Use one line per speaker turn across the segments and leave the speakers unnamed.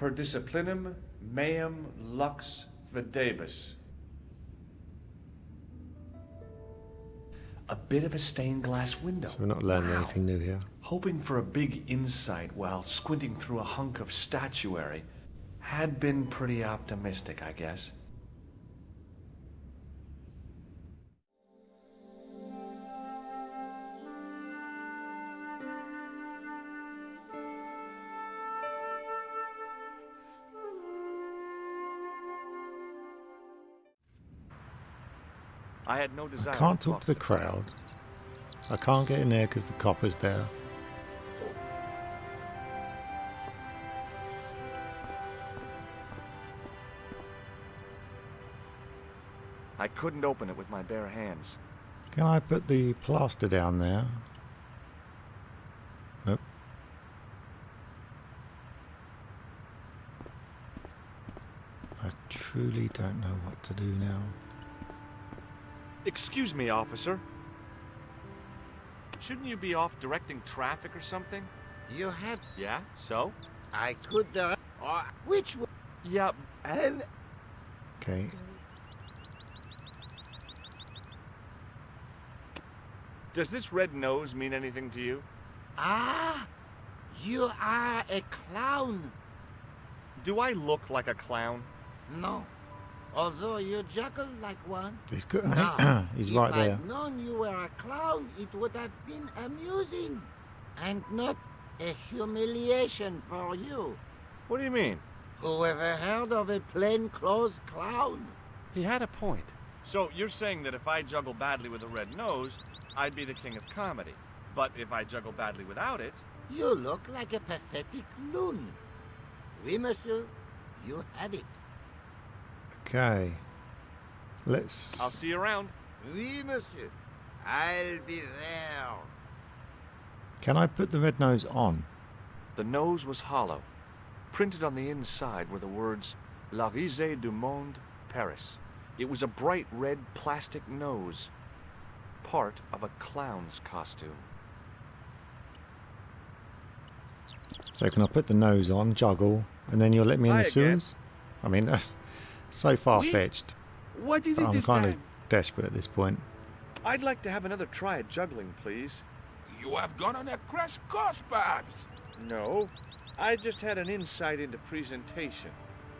Per disciplinum meum lux videbis. A bit of a stained glass window.
So we're not learning anything new here.
Hoping for a big insight while squinting through a hunk of statuary had been pretty optimistic, I guess. I had no desire
I can't talk to the crowd. I can't get in there because the copper's there.
I couldn't open it with my bare hands.
Can I put the plaster down there? Nope. I truly don't know what to do now.
Excuse me, officer. Shouldn't you be off directing traffic or something?
You have...
Yeah, so?
I could... or which one?
Yeah.
And...
Okay.
Does this red nose mean anything to you?
Ah! You are a clown.
Do I look like a clown?
No. Although you juggle like one.
He's good.
Now,
He's right there.
If I'd known you were a clown, it would have been amusing. And not a humiliation for you.
What do you mean?
Who ever heard of a plainclothes clown?
He had a point. So you're saying that if I juggle badly with a red nose, I'd be the king of comedy. But if I juggle badly without it...
You look like a pathetic loon. Oui, monsieur. You had it.
Okay. Let's...
I'll see you around.
Oui, monsieur. I'll be there.
Can I put the red nose on?
The nose was hollow. Printed on the inside were the words, La Risée du Monde, Paris. It was a bright red plastic nose. Part of a clown's costume.
So can I put the nose on, juggle, and then you'll let me in
Hi
the
again.
sewers? I mean, that's so far-fetched.
What is it
I'm
this
kind of
time?
desperate at this point.
I'd like to have another try at juggling, please.
You have gone on a crash course, perhaps?
No, I just had an insight into presentation.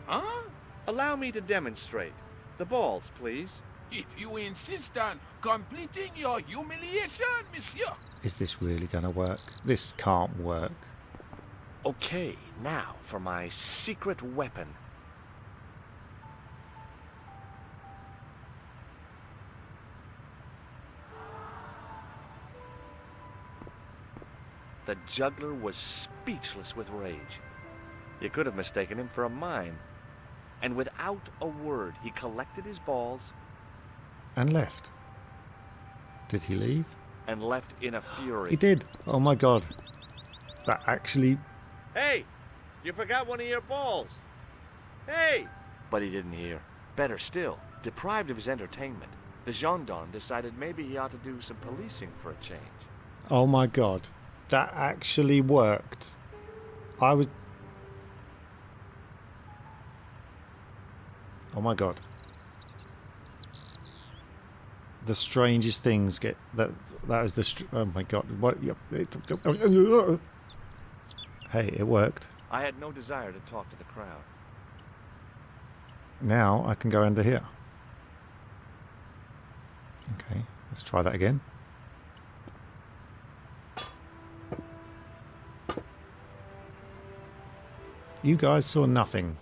Huh?
Allow me to demonstrate. The balls, please.
If you insist on completing your humiliation, monsieur.
Is this really going to work? This can't work.
Okay, now for my secret weapon. The juggler was speechless with rage. You could have mistaken him for a mime. And without a word, he collected his balls
And left. Did he leave?
and left in a fury.
He did. Oh my god. That actually...
Hey! You forgot one of your balls! Hey! But he didn't hear. Better still, deprived of his entertainment, the gendarme decided maybe he ought to do some policing for a change.
Oh my god. That actually worked. I was... Oh my god. The strangest things get... That is the... Oh my god. What? Yep. Hey, it worked.
I had no desire to talk to the crowd.
Now I can go under here. Okay, let's try that again. You guys saw nothing.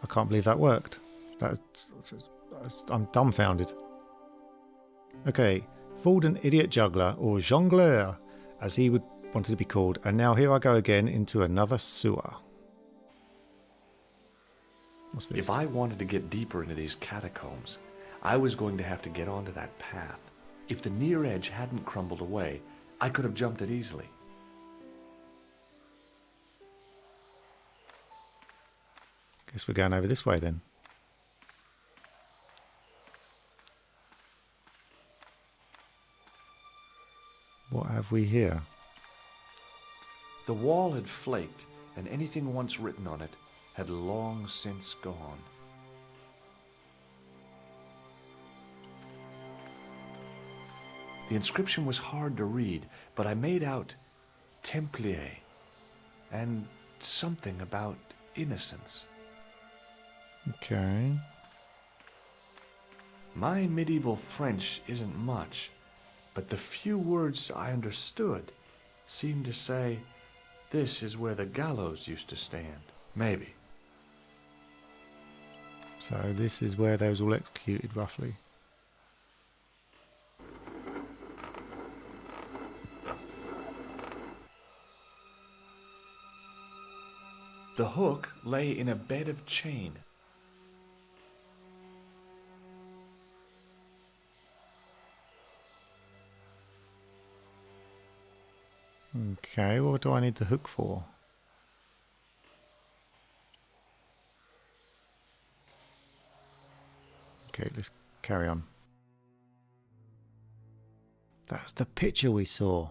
I can't believe that worked. I'm dumbfounded. Okay, fooled an idiot juggler, or jongleur, as he would wanted to be called, and now here I go again into another sewer. What's this?
If I wanted to get deeper into these catacombs, I was going to have to get onto that path. If the near edge hadn't crumbled away, I could have jumped it easily.
Guess we're going over this way then. What have we here?
The wall had flaked, and anything once written on it had long since gone. The inscription was hard to read, but I made out Templier and something about innocence.
Okay.
My medieval French isn't much, but the few words I understood seemed to say, "This is where the gallows used to stand." Maybe.
So this is where they was all executed, roughly.
The hook lay in a bed of chain.
Okay, what do I need the hook for? Okay, let's carry on. That's the picture we saw.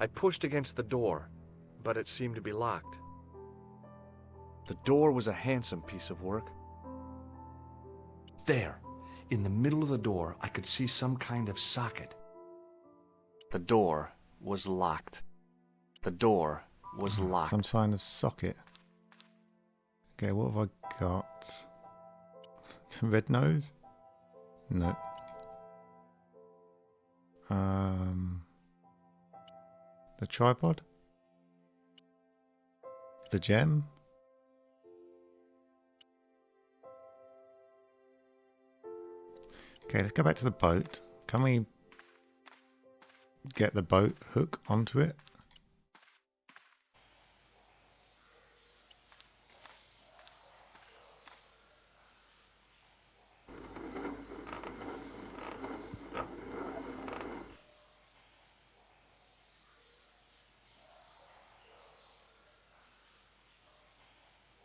I pushed against the door, but it seemed to be locked. The door was a handsome piece of work. There, in the middle of the door, I could see some kind of socket. The door was locked. The door was locked.
Some sign of socket. Okay, what have I got? Red nose? No. The tripod? The gem? Okay, let's go back to the boat. Can we get the boat hook onto it?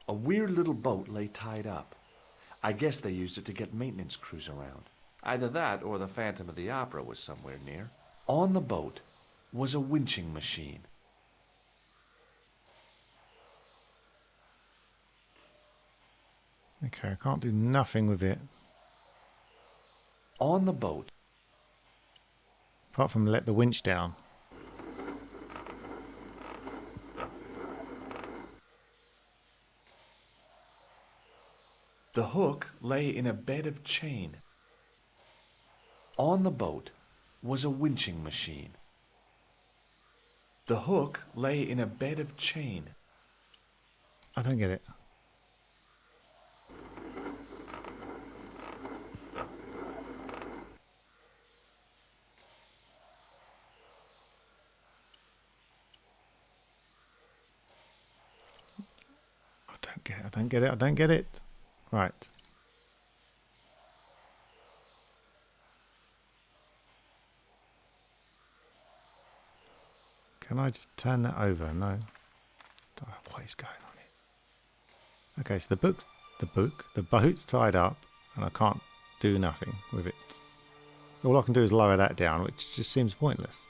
A weird little boat lay tied up. I guess they used it to get maintenance crews around. Either that or the Phantom of the Opera was somewhere near. On the boat was a winching machine.
Okay, I can't do nothing with it.
On the boat.
Apart from let the winch down.
The hook lay in a bed of chain. On the boat was a winching machine. The hook lay in a bed of chain.
I don't get it. I don't get it. Right. Can I just turn that over? No. What is going on here? Okay, so the boat's tied up and I can't do nothing with it. All I can do is lower that down, which just seems pointless.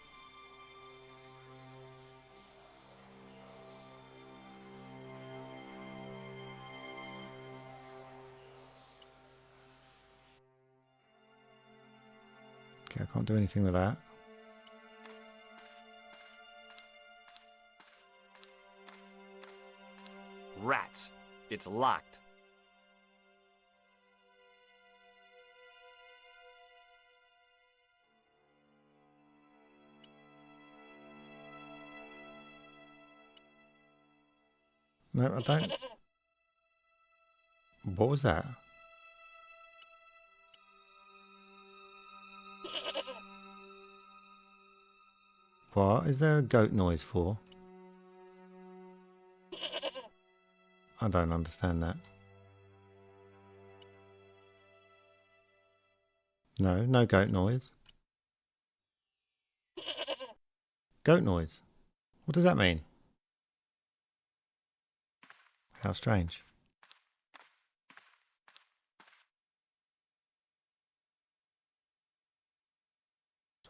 Okay, I can't do anything with that.
Rats! It's locked.
No, I don't. What was that? What is there a goat noise for? I don't understand that. No, no goat noise. Goat noise. What does that mean? How strange.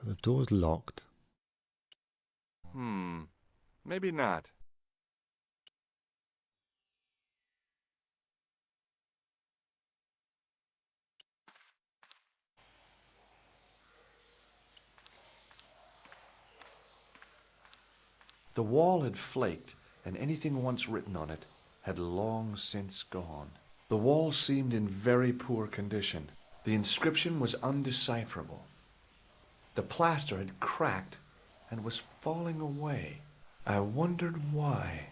So the door's locked.
Maybe not. The wall had flaked, and anything once written on it had long since gone. The wall seemed in very poor condition. The inscription was undecipherable. The plaster had cracked and was falling away. I wondered why.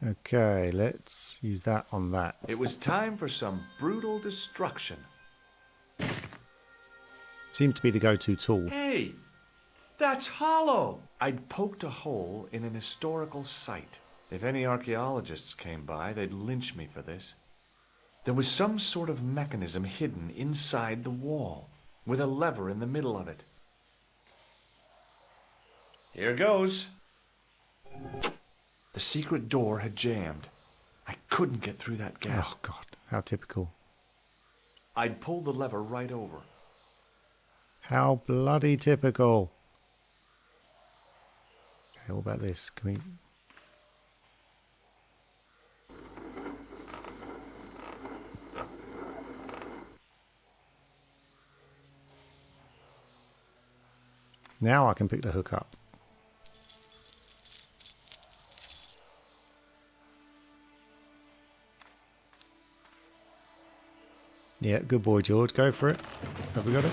Okay, let's use that on that.
It was time for some brutal destruction.
Seemed to be the go-to tool.
Hey, that's hollow! I'd poked a hole in an historical site. If any archaeologists came by, they'd lynch me for this. There was some sort of mechanism hidden inside the wall, with a lever in the middle of it. Here goes. The secret door had jammed. I couldn't get through that gap.
Oh, God, how typical.
I'd pulled the lever right over.
How bloody typical. Okay, what about this? Can we... Now I can pick the hook up. Yeah, good boy, George. Go for it. Have we got it?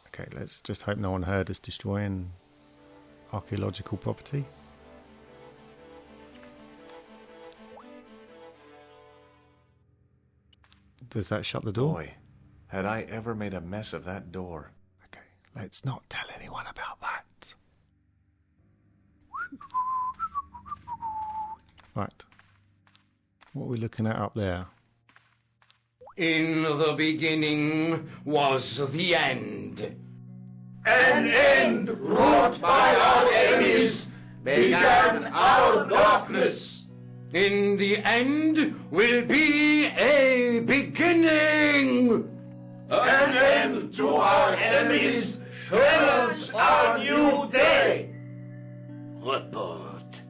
Okay, let's just hope no one heard us destroying archaeological property. Does that shut the door?
Boy, had I ever made a mess of that door.
Okay, let's not tell anyone about that. Right. What are we looking at up there?
In the beginning was the end.
An end wrought by our enemies began our darkness.
In the end will be a beginning.
An end to our enemies heralds our new day.
Report.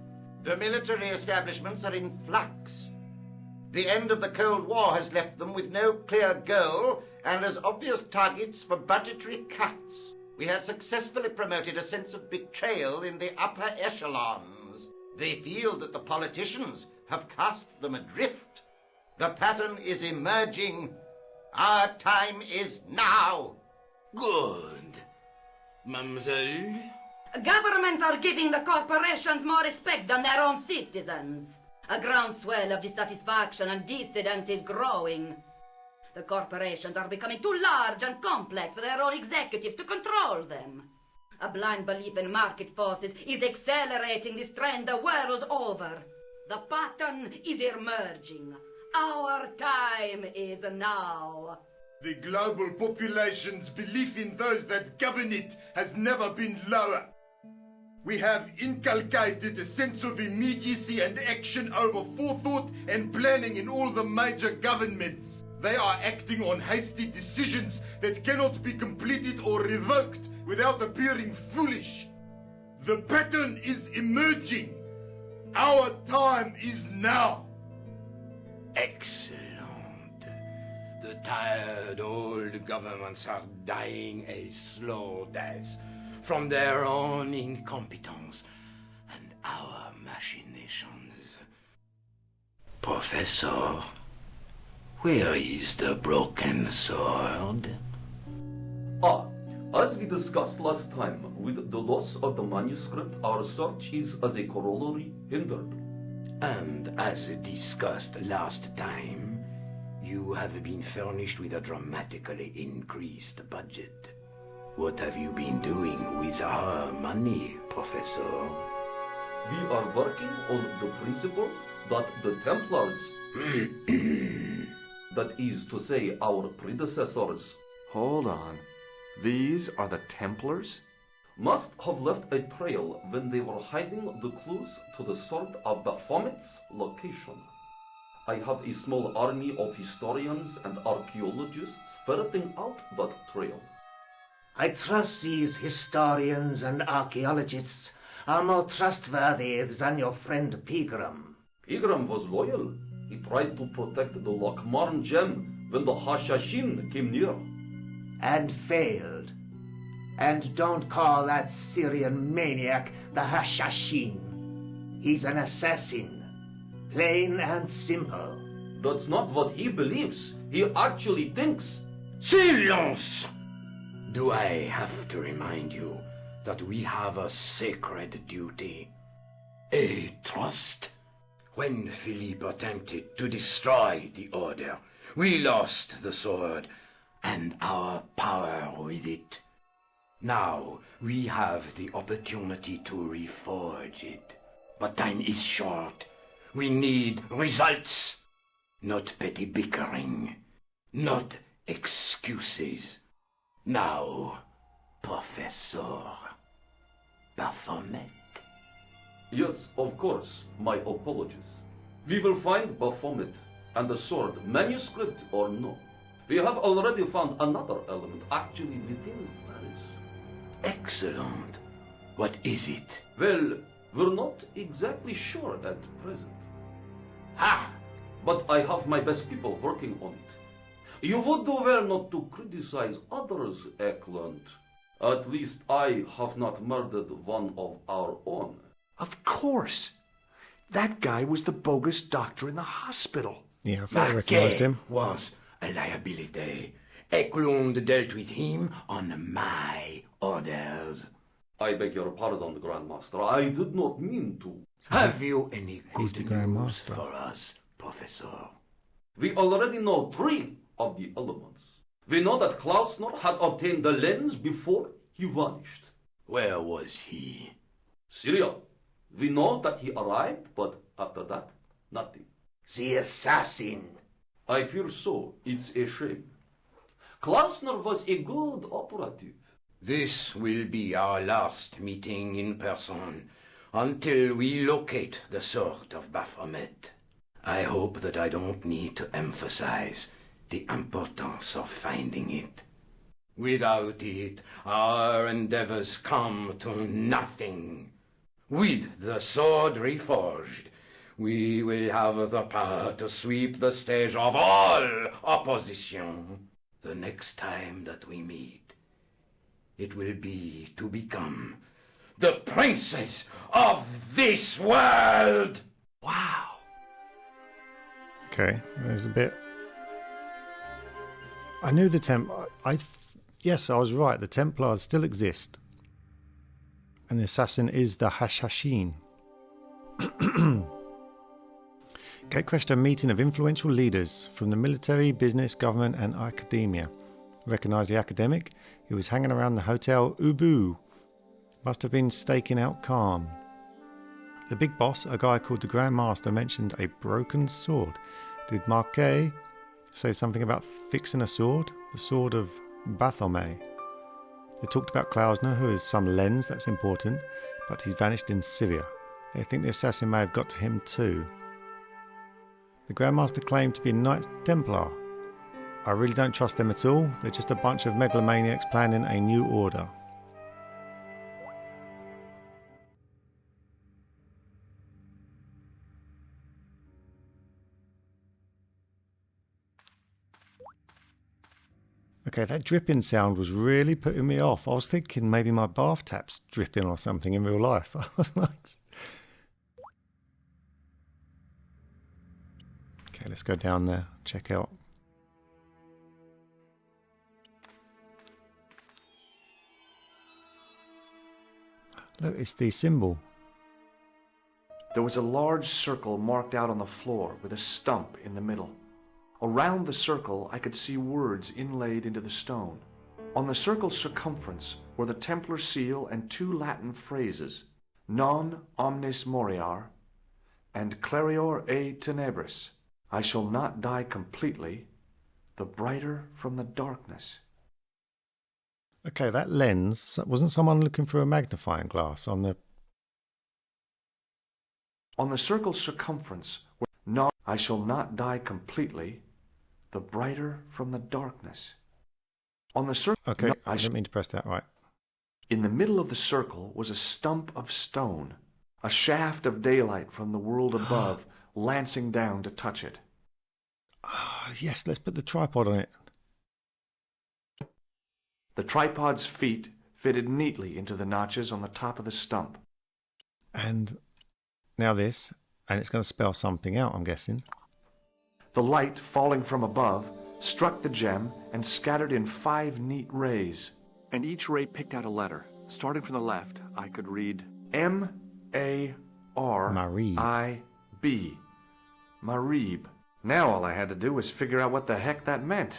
The military establishments are in flux. The end of the Cold War has left them with no clear goal and as obvious targets for budgetary cuts. We have successfully promoted a sense of betrayal in the upper echelons. They feel that the politicians have cast them adrift. The pattern is emerging. Our time is now.
Good. Mademoiselle?
Governments are giving the corporations more respect than their own citizens. A groundswell of dissatisfaction and dissidence is growing. The corporations are becoming too large and complex for their own executives to control them. A blind belief in market forces is accelerating this trend the world over. The pattern is emerging. Our time is now.
The global population's belief in those that govern it has never been lower. We have inculcated a sense of immediacy and action over forethought and planning in all the major governments. They are acting on hasty decisions that cannot be completed or revoked without appearing foolish. The pattern is emerging. Our time is now.
Excellent. The tired old governments are dying a slow death from their own incompetence and our machinations. Professor, where is the broken sword?
As we discussed last time, with the loss of the manuscript, our search is as a corollary hindered.
And as discussed last time, you have been furnished with a dramatically increased budget. What have you been doing with our money, Professor?
We are working on the principle that the Templars, that is to say, our predecessors,
Hold on. These are the Templars?
must have left a trail when they were hiding the clues to the sword of Baphomet's location. I have a small army of historians and archaeologists ferreting out that trail.
I trust these historians and archaeologists are more trustworthy than your friend Pegram.
Pegram was loyal. He tried to protect the Lochmarn gem when the Hashashin came near.
And failed. And don't call that Syrian maniac the Hashashin. He's an assassin. Plain and simple.
That's not what he believes. He actually thinks.
Silence! Do I have to remind you that we have a sacred duty? A trust? When Philippe attempted to destroy the Order, we lost the sword and our power with it. Now we have the opportunity to reforge it. But time is short. We need results. Not petty bickering. Not excuses. Now, Professor Baphomet.
Yes, of course, my apologies. We will find Baphomet and the sword, manuscript or no. We have already found another element actually within Paris.
Excellent. What is it?
Well, we're not exactly sure at present.
Ha!
But I have my best people working on it. You would do well not to criticize others, Eklund. At least I have not murdered one of our own.
Of course. That guy was the bogus doctor in the hospital.
Yeah, I thought I recognised him.
Was a liability. Eklund dealt with him on my orders.
I beg your pardon, Grandmaster. I did not mean to.
Have you any
He's the
good
Grand
news
Master.
for us, Professor?
We already know 3 of the elements. We know that Klausner had obtained the lens before he vanished.
Where was he?
Syria. We know that he arrived, but after that, nothing.
The assassin.
I fear so. It's a shame. Klausner was a good operative.
This will be our last meeting in person until we locate the sword of Baphomet. I hope that I don't need to emphasize the importance of finding it. Without it, our endeavors come to nothing. With the sword reforged, we will have the power to sweep the stage of all opposition. The next time that we meet, it will be to become the princes of this world!
Wow.
Okay, there's a bit. I knew the yes, I was right. The Templars still exist, and the assassin is the Hashashin. Gate crashed a meeting of influential leaders from the military, business, government, and academia. Recognised the academic. He was hanging around the Hotel Ubu. Must have been staking out calm. The big boss, a guy called the Grand Master, mentioned a broken sword. Did Marquet say something about fixing a sword? The sword of Baphomet. They talked about Klausner, who has some lens, that's important, but he's vanished in Syria. They think the assassin may have got to him too. The Grand Master claimed to be a Knights Templar. I really don't trust them at all. They're just a bunch of megalomaniacs planning a new order. Okay, that dripping sound was really putting me off. I was thinking maybe my bath tap's dripping or something in real life. I was like... Okay, let's go down there, check out. Look, it's the symbol.
There was a large circle marked out on the floor with a stump in the middle. Around the circle I could see words inlaid into the stone. On the circle's circumference were the Templar seal and 2 Latin phrases, Non omnis moriar and Clarior e tenebris. I shall not die completely, the brighter from the darkness.
Okay, that lens, wasn't someone looking for a magnifying glass on the...
On the circle's circumference were Non... I shall not die completely, the brighter from the darkness. On the circle...
Okay, I didn't mean to press that. Right.
In the middle of the circle was a stump of stone, a shaft of daylight from the world above lancing down to touch it.
Ah, yes, let's put the tripod on it.
The tripod's feet fitted neatly into the notches on the top of the stump.
And now this, and it's going to spell something out, I'm guessing.
The light, falling from above, struck the gem and scattered in 5 neat rays. And each ray picked out a letter. Starting from the left, I could read M-A-R-I-B. Marib. Now all I had to do was figure out what the heck that meant.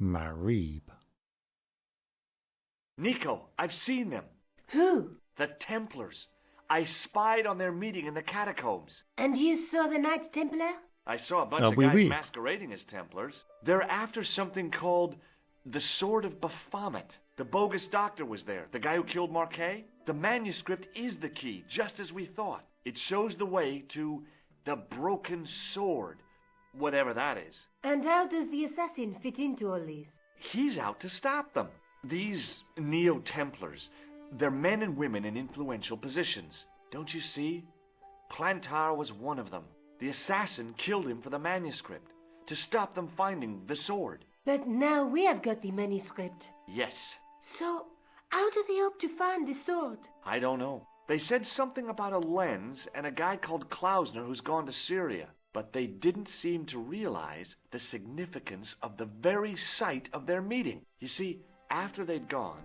Marib.
Nico, I've seen them.
Who?
The Templars. I spied on their meeting in the catacombs.
And you saw the Knights Templar?
I saw a bunch of guys masquerading as Templars. They're after something called the Sword of Baphomet. The bogus doctor was there, the guy who killed Marquet. The manuscript is the key, just as we thought. It shows the way to the Broken Sword, whatever that is.
And how does the assassin fit into all this?
He's out to stop them. These Neo-Templars, they're men and women in influential positions. Don't you see? Plantar was one of them. The assassin killed him for the manuscript, to stop them finding the sword.
But now we have got the manuscript.
Yes.
So, how do they hope to find the sword?
I don't know. They said something about a lens and a guy called Klausner who's gone to Syria. But they didn't seem to realize the significance of the very site of their meeting. You see, after they'd gone,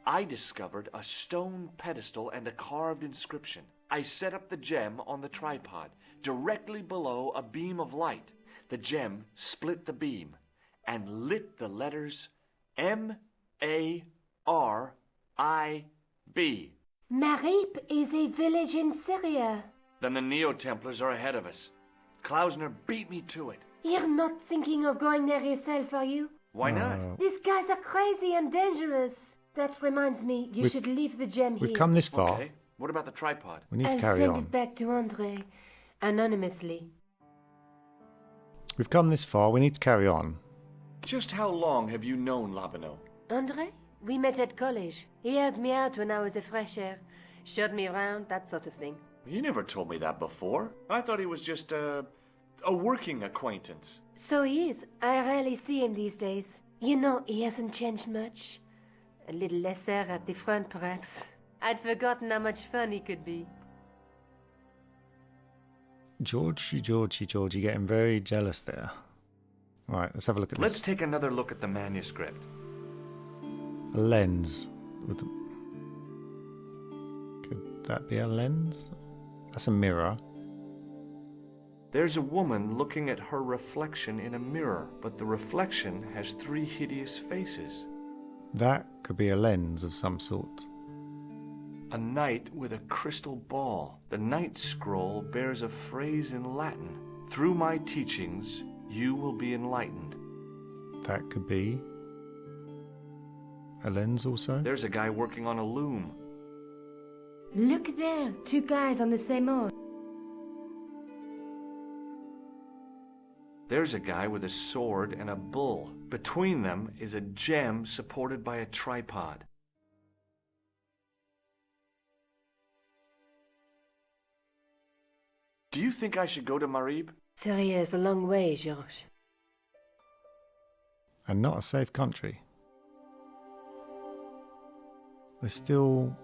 I discovered a stone pedestal and a carved inscription. I set up the gem on the tripod, directly below a beam of light. The gem split the beam and lit the letters M-A-R-I-B.
Marib is a village in Syria.
Then the Neo-Templars are ahead of us. Klausner beat me to it.
You're not thinking of going there yourself, are you?
Why not?
These guys are crazy and dangerous. That reminds me, you should leave the gem here.
We've come this far.
Okay. What about the tripod?
We need to carry on.
I'll send it back to Andre, anonymously.
We've come this far. We need to carry on.
Just how long have you known Labanau?
Andre? We met at college. He helped me out when I was a fresh air. Showed me around, that sort of thing.
You never told me that before. I thought he was just a working acquaintance.
So he is. I rarely see him these days. You know, he hasn't changed much. A little lesser at the front, perhaps. I'd forgotten how much fun he could be.
Georgie, getting very jealous there. All right, let's have a look at
Let's
this.
take another look at the manuscript.
A lens. Could that be a lens? That's a mirror.
There's a woman looking at her reflection in a mirror, but the reflection has 3 hideous faces.
That could be a lens of some sort.
A knight with a crystal ball. The Knight Scroll bears a phrase in Latin. Through my teachings, you will be enlightened.
That could be a lens also.
There's a guy working on a loom.
Look there, 2 guys on the same horse.
There's a guy with a sword and a bull. Between them is a gem supported by a tripod. Do you think I should go to Marib?
Syria is a long way, Georges.
And not a safe country. There's still...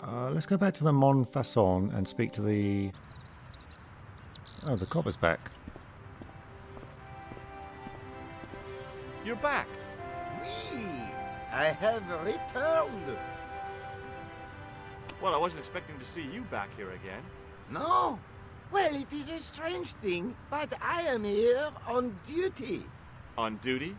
let's go back to the Montfaucon and speak to the... Oh, the copper's back.
You're back.
Oui, I have returned.
Well, I wasn't expecting to see you back here again.
No? Well, it is a strange thing, but I am here on duty.
On duty?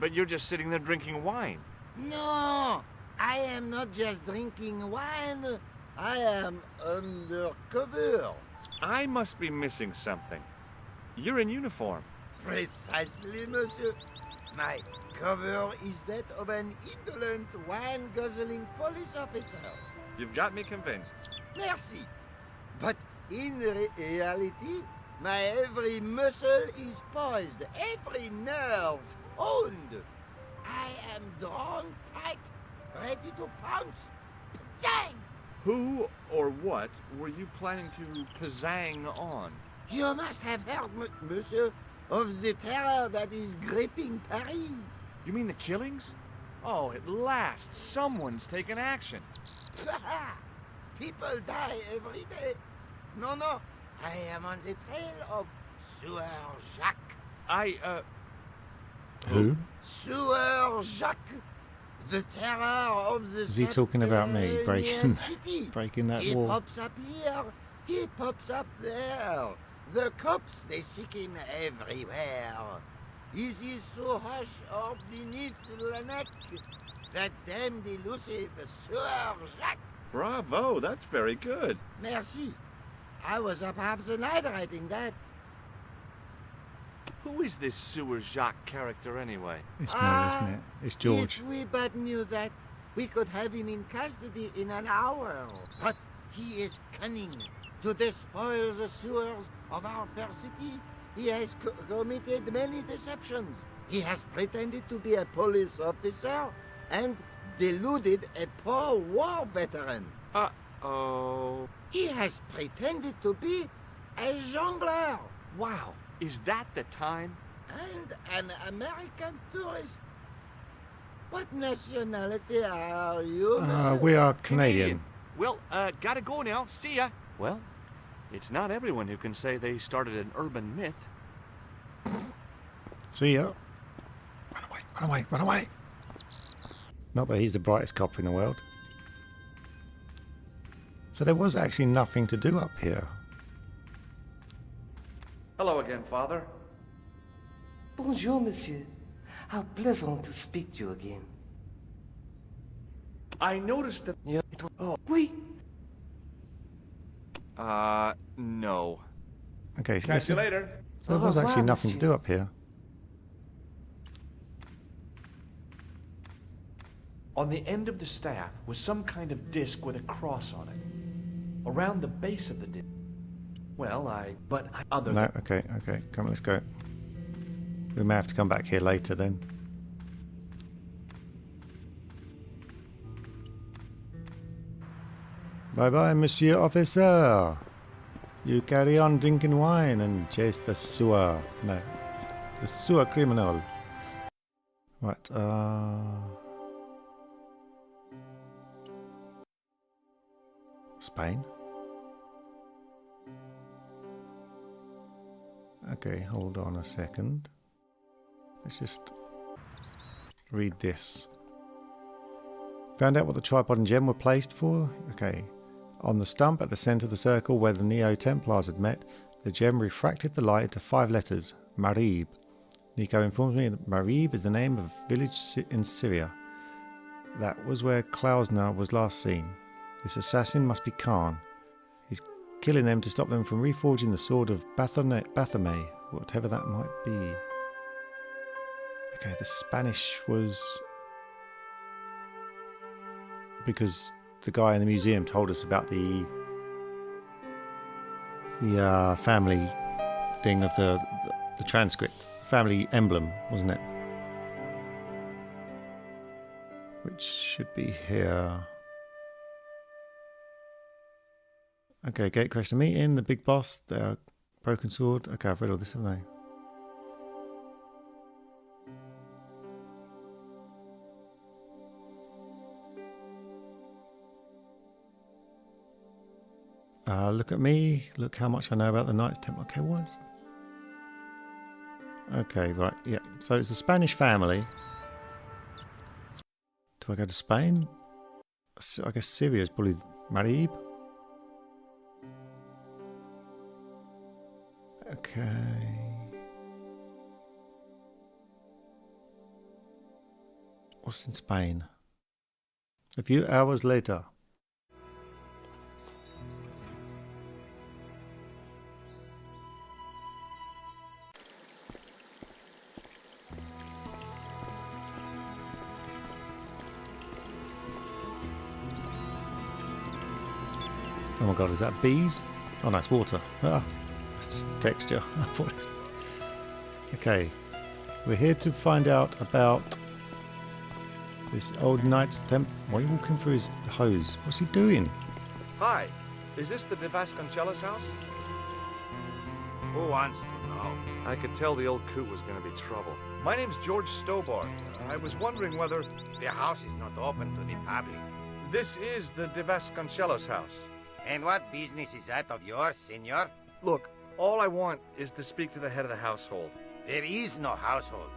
But you're just sitting there drinking wine.
No, I am not just drinking wine. I am undercover.
I must be missing something. You're in uniform.
Precisely, monsieur. My cover is that of an indolent, wine-guzzling police officer.
You've got me convinced.
Merci. But in reality, My every muscle is poised, every nerve honed. I am drawn tight, ready to pounce. Bang!
Who or what were you planning to pizzang on?
You must have heard, monsieur, of the terror that is gripping Paris.
You mean the killings? Oh, at last, someone's taken action.
People die every day. No, I am on the trail of Sieur Jacques.
Who?
Sieur Jacques, the terror of the
Is he talking about me breaking that
He
wall?
pops up here, he pops up there. The cops, they seek him everywhere. Is he so hush or beneath the neck? That damned elusive Sieur Jacques.
Bravo, that's very good.
Merci. I was up half the night writing that.
Who is this Sieur Jacques character anyway?
It's me, isn't it? It's George.
If we but knew that, we could have him in custody in an hour. But he is cunning to despoil the sewers of our fair city. He has committed many deceptions. He has pretended to be a police officer and deluded a poor war veteran.
Uh-oh.
He has pretended to be a jongleur.
Wow, is that the time?
And an American tourist. What nationality are you?
We are Canadian.
Well, gotta go now. See ya. Well, it's not everyone who can say they started an urban myth.
See ya. Run away, run away, run away. Not that he's the brightest cop in the world. So there was actually nothing to do up here.
Hello again, Father.
Bonjour, monsieur. How pleasant to speak to you again.
I noticed that...
Oh, oui.
No.
Okay, so
Catch you later.
So there was actually nothing to do up here.
On the end of the staff was some kind of disc with a cross on it. Around the base of the disc. Well, other
No, okay, come on, let's go. We may have to come back here later then. Bye-bye, Monsieur Officer. You carry on drinking wine and chase the sewer. No, the sewer criminal. Right, Spain? Okay, hold on a second. Let's just read this. Found out what the tripod and gem were placed for? Okay. On the stump at the centre of the circle where the Neo-Templars had met, the gem refracted the light into 5 letters. Marib. Nico informs me that Marib is the name of a village in Syria. That was where Klausner was last seen. This assassin must be Khan. He's killing them to stop them from reforging the sword of Baphomet, whatever that might be. Okay, the Spanish was... because the guy in the museum told us about the family thing of the transcript. Family emblem, wasn't it? Which should be here. Okay, gate crash to meeting, the big boss, the broken sword. Okay, I've read all this, haven't I? Look at me. Look how much I know about the Knights Templar. Okay, what? Okay, right, yeah. So it's a Spanish family. Do I go to Spain? I guess Syria is probably Marib. Okay. What's in Spain? A few hours later. Oh my god, is that bees? Oh no, it's water. Ah. It's just the texture. Okay, we're here to find out about this old knight's temple. Why are you walking through his hose? What's he doing?
Hi, is this the de Vasconcelos house?
Who wants to know?
I could tell the old coot was going to be trouble. My name's George Stobart. I was wondering whether...
The house is not open to the public.
This is the de Vasconcelos house.
And what business is that of yours, senor?
Look, all I want is to speak to the head of the household.
There is no household.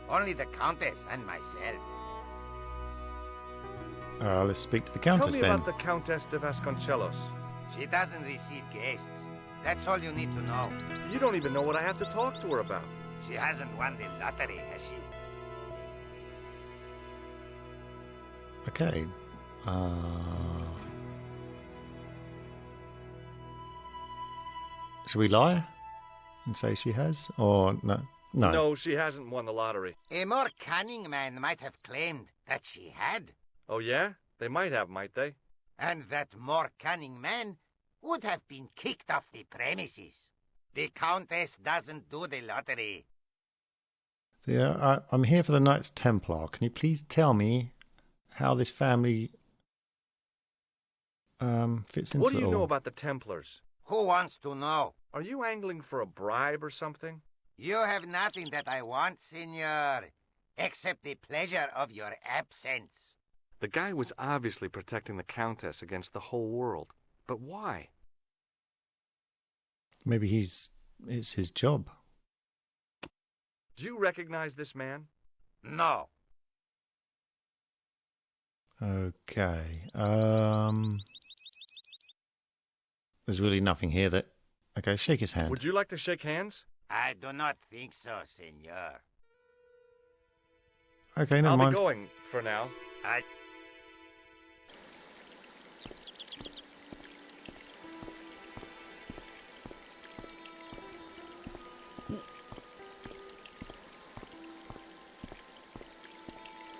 Only the Countess and myself.
Let's speak to the Countess
Tell me
then.
about the Countess de Vasconcelos.
She doesn't receive guests. That's all you need to know.
You don't even know what I have to talk to her about.
She hasn't won the lottery, has she?
Okay. Should we lie and say she has? Or no? No.
No, she hasn't won the lottery.
A more cunning man might have claimed that she had.
Oh, yeah? They might have, might they?
And that more cunning man would have been kicked off the premises. The Countess doesn't do the lottery.
Yeah, I'm here for the Knights Templar. Can you please tell me how this family fits into it all?
What do you know about the Templars?
Who wants to know?
Are you angling for a bribe or something?
You have nothing that I want, senor, except the pleasure of your absence.
The guy was obviously protecting the Countess against the whole world. But why?
Maybe it's his job.
Do you recognize this man?
No.
Okay. There's really nothing here that... Okay, shake his hand.
Would you like to shake hands?
I do not think so, senor.
Okay, never
I'll
mind.
be going for now.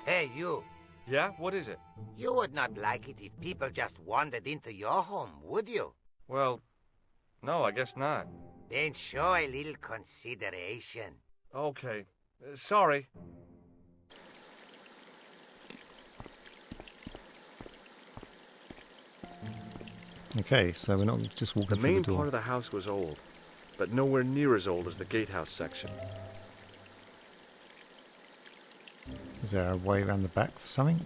Hey, you.
Yeah? What is it?
You would not like it if people just wandered into your home, would you?
Well, no, I guess not.
Then show a little consideration.
Okay. Sorry.
Okay, so we're not just walking
The
through the
main
door.
part of the house was old, but nowhere near as old as the gatehouse section.
Is there a way around the back for something?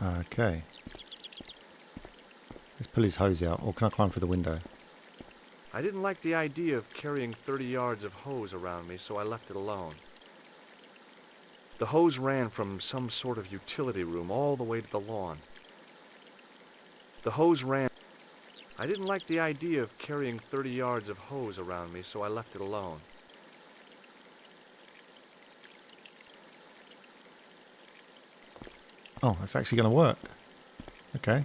Okay. Let's pull his hose out, or can I climb through the window?
I didn't like the idea of carrying 30 yards of hose around me, so I left it alone. The hose ran from some sort of utility room all the way to the lawn. The hose ran... I didn't like the idea of carrying 30 yards of hose around me, so I left it alone.
Oh, it's actually going to work. Okay.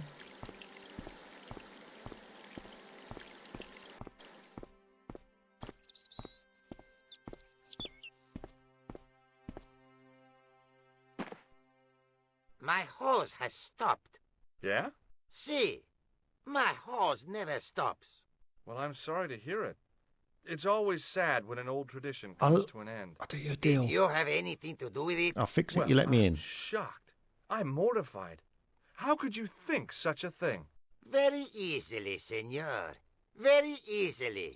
My hose has stopped.
Yeah?
See, my hose never stops.
Well, I'm sorry to hear it. It's always sad when an old tradition comes to an end.
I'll do you a deal.
You have anything to do with it?
I'll fix it,
Well,
you let me
I'm
in.
shocked. I'm mortified. How could you think such a thing?
Very easily, senor. Very easily.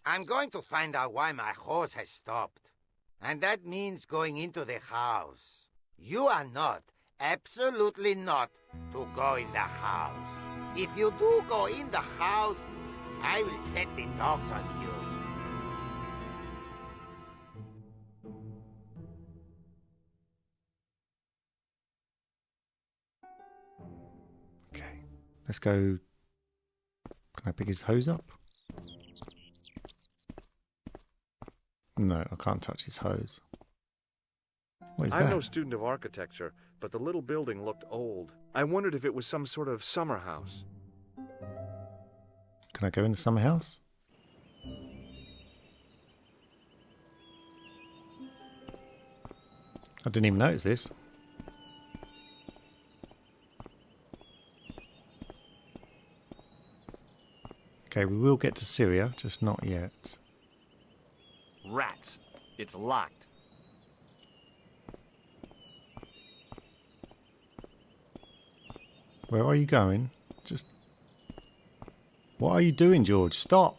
I'm going to find out why my hose has stopped. And that means going into the house. You are not, absolutely not, to go in the house. If you do go in the house, I will set the dogs on you.
Okay. Let's go... Can I pick his hose up? No, I can't touch his hose. What is
I'm
that?
no student of architecture, but the little building looked old. I wondered if it was some sort of summer house.
Can I go in the summer house? I didn't even notice this. Okay, we will get to Syria, just not yet.
Rats. It's locked.
Where are you going? Just... What are you doing, George? Stop!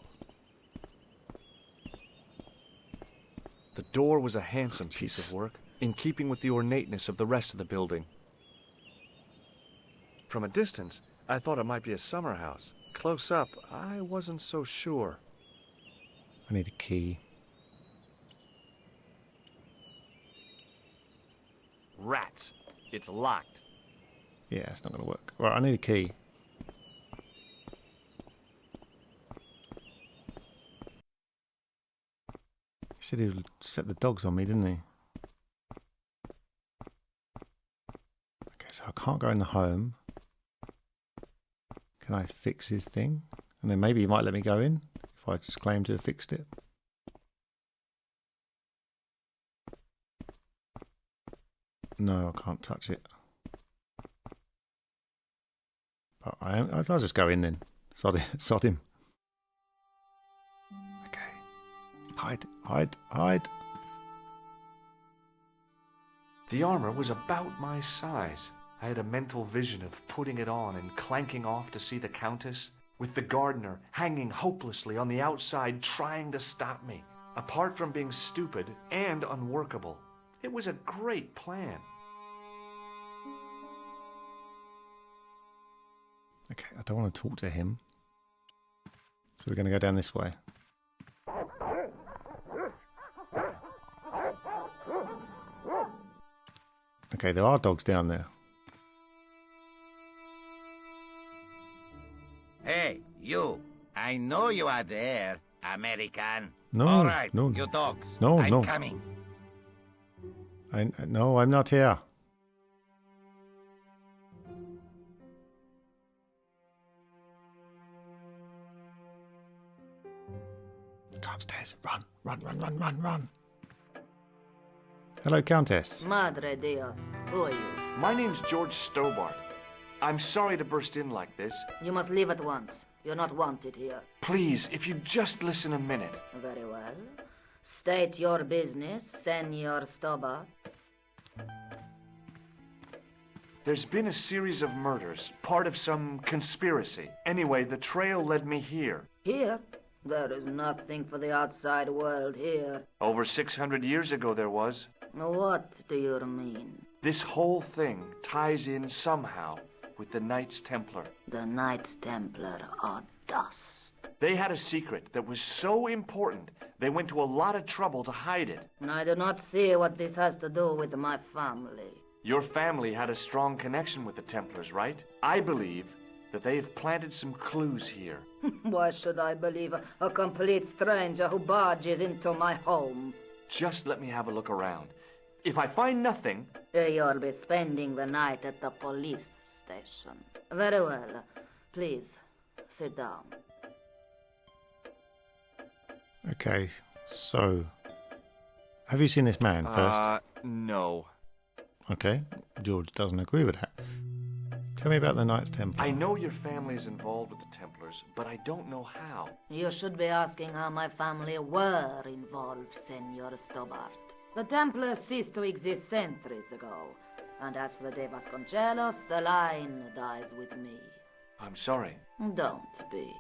The door was a handsome piece of work, in keeping with the ornateness of the rest of the building. From a distance, I thought it might be a summer house. Close up, I wasn't so sure.
I need a key.
Rats. It's locked.
Yeah, it's not going to work. Right, I need a key. He said he would set the dogs on me, didn't he? Okay, so I can't go in the home. Can I fix his thing? And then maybe he might let me go in if I just claim to have fixed it. No, I can't touch it. But I'll just go in then. Sod him. Okay. Hide.
The armor was about my size. I had a mental vision of putting it on and clanking off to see the Countess, with the gardener hanging hopelessly on the outside trying to stop me. Apart from being stupid and unworkable, it was a great plan.
Okay, I don't want to talk to him. So we're going to go down this way. Okay, there are dogs down there.
Hey, you. I know you are there, American.
No,
All right,
no.
you dogs.
No,
I'm
no.
coming.
No, I'm not here. Go upstairs. Run. Hello, Countess.
Madre Dios, who are you?
My name's George Stobart. I'm sorry to burst in like this.
You must leave at once. You're not wanted here.
Please, if you just listen a minute.
Very well. State your business, Senor Stobart.
There's been a series of murders, part of some conspiracy. Anyway, the trail led me here.
Here? There is nothing for the outside world here.
Over 600 years ago there was.
What do you mean?
This whole thing ties in somehow with the Knights Templar.
The Knights Templar are dust.
They had a secret that was so important, they went to a lot of trouble to hide it.
I do not see what this has to do with my family.
Your family had a strong connection with the Templars, right? I believe that they have planted some clues here.
Why should I believe a complete stranger who barges into my home?
Just let me have a look around. If I find nothing...
You'll be spending the night at the police station. Very well. Please, sit down.
Okay, so... Have you seen this man first?
No.
Okay, George doesn't agree with that. Tell me about the Knights Templar.
I know your family's involved with the Templars, but I don't know how.
You should be asking how my family were involved, Senor Stobart. The Templars ceased to exist centuries ago, and as for De Vasconcelos, the line dies with me.
I'm sorry.
Don't be.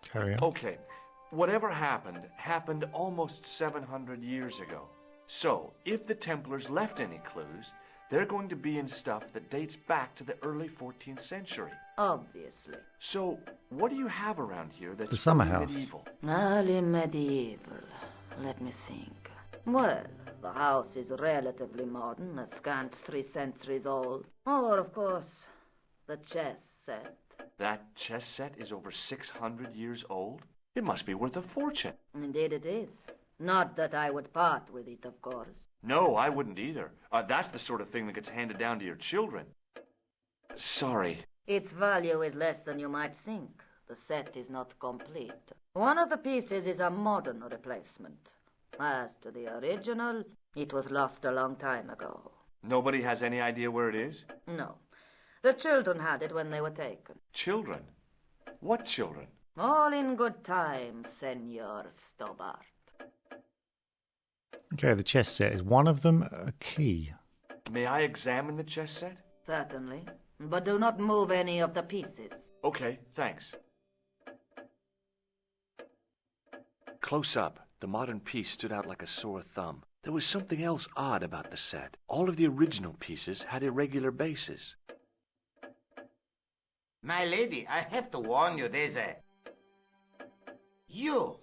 Carry on.
Okay, whatever happened almost 700 years ago. So, if the Templars left any clues, they're going to be in stuff that dates back to the early 14th century.
Obviously.
So, what do you have around here that's
The summer
early
house.
medieval?
Early medieval. Let me think. Well, the house is relatively modern, a scant 3 centuries old. Or, of course, the chess set.
That chess set is over 600 years old? It must be worth a fortune.
Indeed it is. Not that I would part with it, of course.
No, I wouldn't either. That's the sort of thing that gets handed down to your children. Sorry.
Its value is less than you might think. The set is not complete. One of the pieces is a modern replacement. As to the original, it was lost a long time ago.
Nobody has any idea where it is?
No. The children had it when they were taken.
Children? What children?
All in good time, Senor Stobart.
Okay, the chess set. Is one of them a key?
May I examine the chess set?
Certainly. But do not move any of the pieces.
Okay, thanks. Close up, the modern piece stood out like a sore thumb. There was something else odd about the set. All of the original pieces had irregular bases.
My lady, I have to warn you, there's a... You!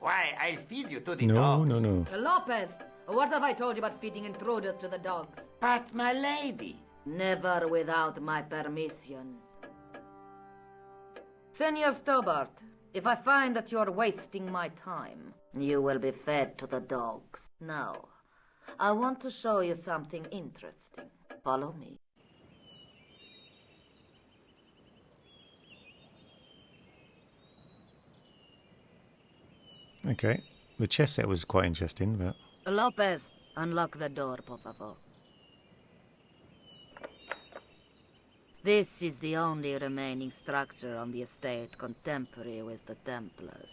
Why, I'll feed you to the dogs.
No.
Lopez, what have I told you about feeding intruders to the dogs?
But, my lady...
Never without my permission. Senor Stobart, if I find that you're wasting my time, you will be fed to the dogs. Now, I want to show you something interesting. Follow me.
Okay, the chess set was quite interesting, but...
Lopez, unlock the door, por favor. This is the only remaining structure on the estate contemporary with the Templars.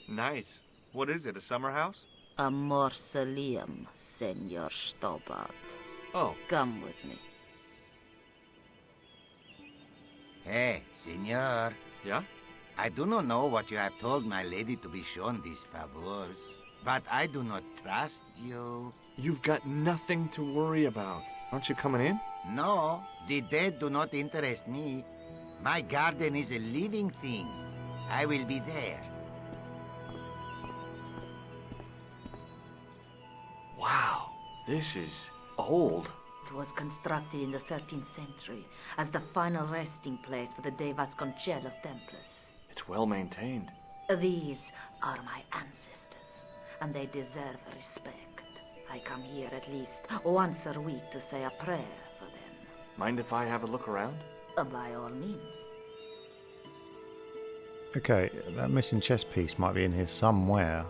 Nice. What is it, a summer house?
A mausoleum, Senor Stobart.
Oh.
Come with me.
Hey, senor.
Yeah?
I do not know what you have told my lady to be shown these favors, but I do not trust you.
You've got nothing to worry about. Aren't you coming in?
No, the dead do not interest me. My garden is a living thing. I will be there.
Wow, this is old.
It was constructed in the 13th century as the final resting place for the De Vasconcelos Templars.
It's well maintained.
These are my ancestors, and they deserve respect. I come here at least once a week to say a prayer for them.
Mind if I have a look around?
By all means.
Okay, that missing chess piece might be in here somewhere.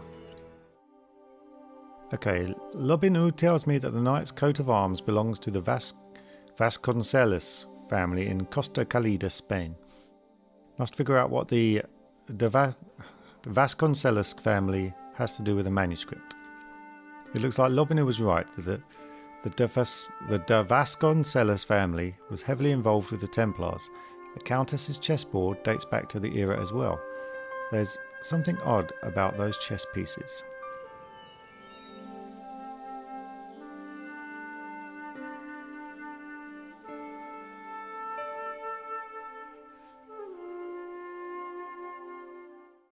Okay, Lobinu tells me that the knight's coat of arms belongs to the Vasconcelos family in Costa Calida, Spain. Must figure out what the Vasconcelos family has to do with the manuscript. It looks like Lobinu was right that the De Vasconcelos family was heavily involved with the Templars. The Countess's chessboard dates back to the era as well. There's something odd about those chess pieces.